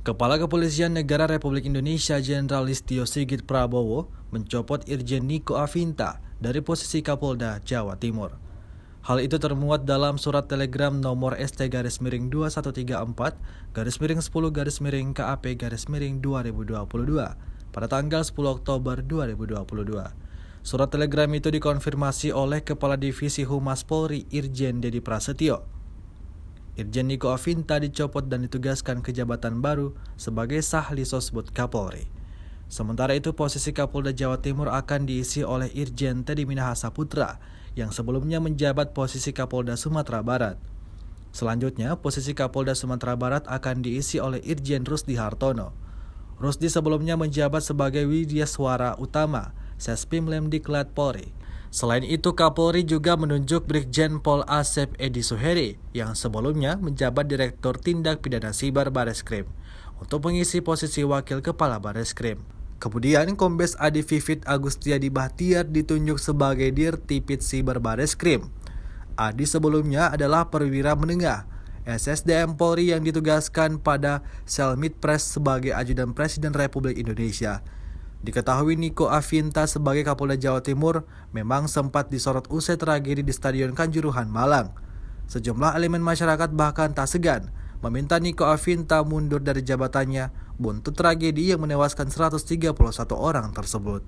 Kepala Kepolisian Negara Republik Indonesia Jenderal Listio Sigit Prabowo mencopot Irjen Niko Afinta dari posisi Kapolda Jawa Timur. Hal itu termuat dalam surat telegram nomor ST-2134-10-KAP-2022 pada tanggal 10 Oktober 2022. Surat telegram itu dikonfirmasi oleh Kepala Divisi Humas Polri Irjen Dedi Prasetyo. Irjen Niko Afinta dicopot dan ditugaskan ke jabatan baru sebagai Sahli Sosbud Kapolri. Sementara itu posisi Kapolda Jawa Timur akan diisi oleh Irjen Teddy Minahasa Putra yang sebelumnya menjabat posisi Kapolda Sumatera Barat. Selanjutnya posisi Kapolda Sumatera Barat akan diisi oleh Irjen Rusdi Hartono. Rusdi sebelumnya menjabat sebagai Widyaswara Utama, Sespim Lemdiklat Polri. Selain itu, Kapolri juga menunjuk Brigjen Pol Asep Edi Suheri yang sebelumnya menjabat Direktur Tindak Pidana Siber Bareskrim untuk mengisi posisi Wakil Kepala Bareskrim. Kemudian, Kombes Adi Vivit Agustiadi Bahtiar ditunjuk sebagai Dirtipid Siber Bareskrim. Adi sebelumnya adalah perwira menengah SSDM Polri yang ditugaskan pada Sel Midpres sebagai Ajudan Presiden Republik Indonesia. Diketahui Niko Afinta sebagai Kapolda Jawa Timur memang sempat disorot usai tragedi di Stadion Kanjuruhan, Malang. Sejumlah elemen masyarakat bahkan tak segan meminta Niko Afinta mundur dari jabatannya buntut tragedi yang menewaskan 131 orang tersebut.